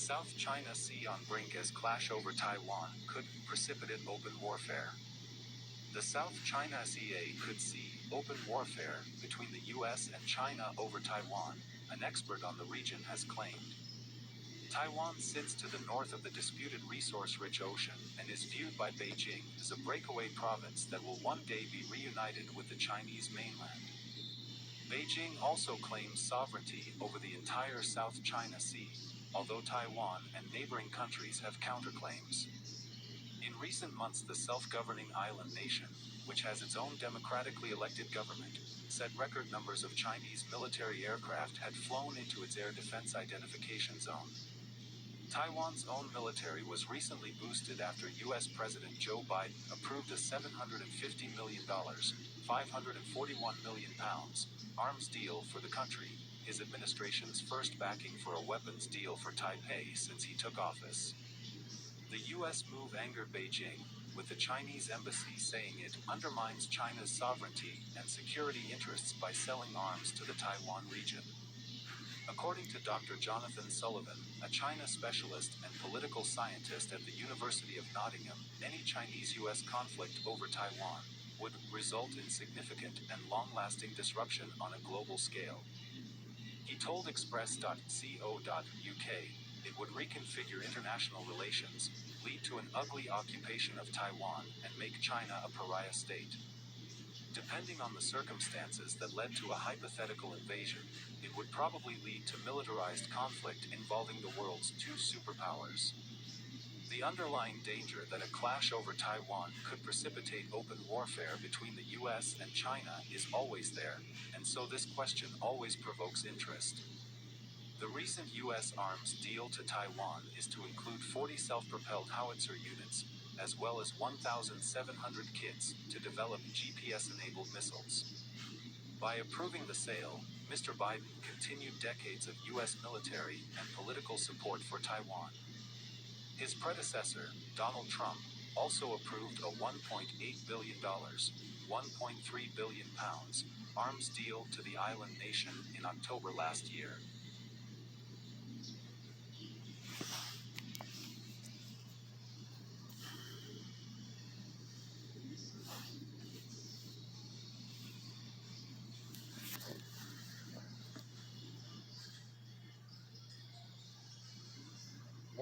South China Sea on brink as clash over Taiwan could precipitate open warfare. The South China Sea could see open warfare between the US and China over Taiwan, an expert on the region has claimed. Taiwan sits to the north of the disputed resource-rich ocean and is viewed by Beijing as a breakaway province that will one day be reunited with the Chinese mainland. Beijing also claims sovereignty over the entire South China Sea, although Taiwan and neighboring countries have counterclaims. In recent months, the self-governing island nation, which has its own democratically elected government, said record numbers of Chinese military aircraft had flown into its air defense identification zone. Taiwan's own military was recently boosted after U.S. President Joe Biden approved a $750 million, £541 million, arms deal for the country, his administration's first backing for a weapons deal for Taipei since he took office. The U.S. move angered Beijing, with the Chinese embassy saying it undermines China's sovereignty and security interests by selling arms to the Taiwan region. According to Dr. Jonathan Sullivan, a China specialist and political scientist at the University of Nottingham, any Chinese-US conflict over Taiwan would result in significant and long-lasting disruption on a global scale. He told Express.co.uk it would reconfigure international relations, lead to an ugly occupation of Taiwan, and make China a pariah state. Depending on the circumstances that led to a hypothetical invasion, it would probably lead to militarized conflict involving the world's two superpowers. The underlying danger that a clash over Taiwan could precipitate open warfare between the US and China is always there, and so this question always provokes interest. The recent US arms deal to Taiwan is to include 40 self-propelled howitzer units, as well as 1,700 kits to develop GPS-enabled missiles. By approving the sale, Mr. Biden continued decades of U.S. military and political support for Taiwan. His predecessor, Donald Trump, also approved a $1.8 billion, £1.3 billion, arms deal to the island nation in October last year.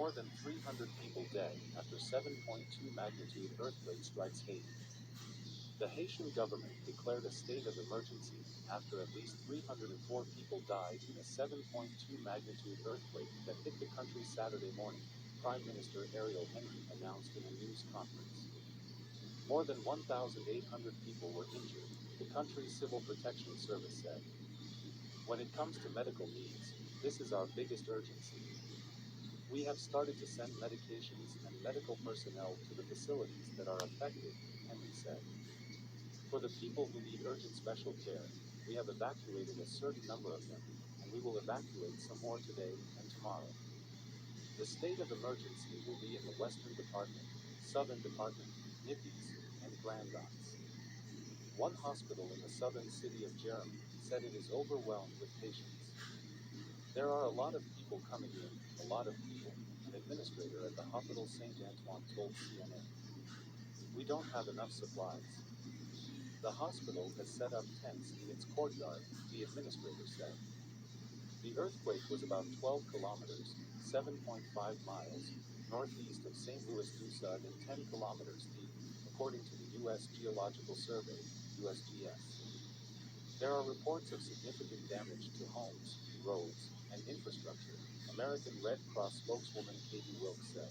More than 300 people dead after 7.2 magnitude earthquake strikes Haiti. The Haitian government declared a state of emergency after at least 304 people died in a 7.2 magnitude earthquake that hit the country Saturday morning, Prime Minister Ariel Henry announced in a news conference. More than 1,800 people were injured, the country's Civil Protection Service said. When it comes to medical needs, this is our biggest urgency. We have started to send medications and medical personnel to the facilities that are affected, Henry said. For the people who need urgent special care, we have evacuated a certain number of them, and we will evacuate some more today and tomorrow. The state of emergency will be in the Western Department, Southern Department, Nipis, and Grand Isles. One hospital in the southern city of Jeremy said it is overwhelmed with patients. There are a lot of people coming in, a lot of people, an administrator at the Hospital St. Antoine told CNN. We don't have enough supplies. The hospital has set up tents in its courtyard, the administrator said. The earthquake was about 12 kilometers, 7.5 miles, northeast of St. Louis-du-Sud and 10 kilometers deep, according to the U.S. Geological Survey, USGS. There are reports of significant damage to homes, roads, and infrastructure, American Red Cross spokeswoman Katie Wilkes said.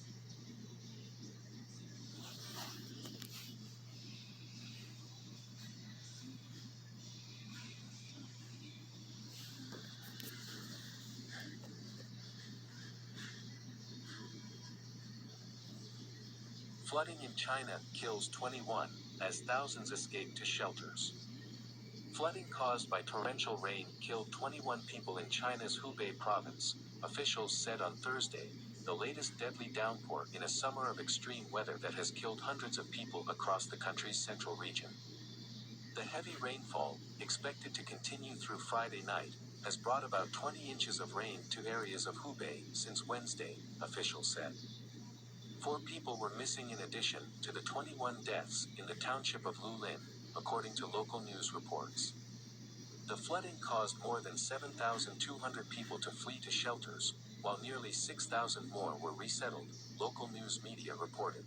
Flooding in China kills 21, as thousands escape to shelters. Flooding caused by torrential rain killed 21 people in China's Hubei province, officials said on Thursday, the latest deadly downpour in a summer of extreme weather that has killed hundreds of people across the country's central region. The heavy rainfall, expected to continue through Friday night, has brought about 20 inches of rain to areas of Hubei since Wednesday, officials said. 4 people were missing in addition to the 21 deaths in the township of Lulin, according to local news reports. The flooding caused more than 7,200 people to flee to shelters, while nearly 6,000 more were resettled, local news media reported.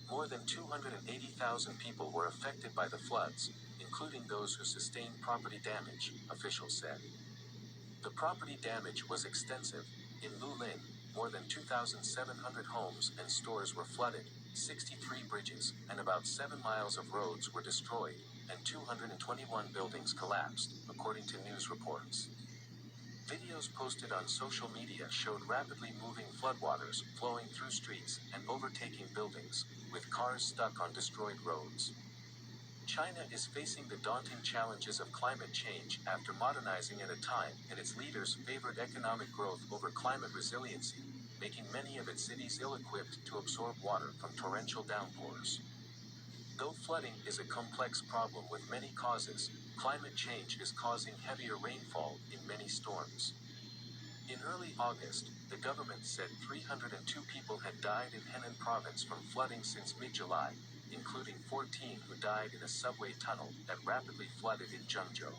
More than 280,000 people were affected by the floods, including those who sustained property damage, officials said. The property damage was extensive. In Lulin, more than 2,700 homes and stores were flooded, 63 bridges and about 7 miles of roads were destroyed, and 221 buildings collapsed, according to news reports. Videos posted on social media showed rapidly moving floodwaters flowing through streets and overtaking buildings, with cars stuck on destroyed roads. China is facing the daunting challenges of climate change after modernizing at a time when its leaders favored economic growth over climate resiliency, making many of its cities ill-equipped to absorb water from torrential downpours. Though flooding is a complex problem with many causes, climate change is causing heavier rainfall in many storms. In early August, the government said 302 people had died in Henan province from flooding since mid-July, including 14 who died in a subway tunnel that rapidly flooded in Zhengzhou.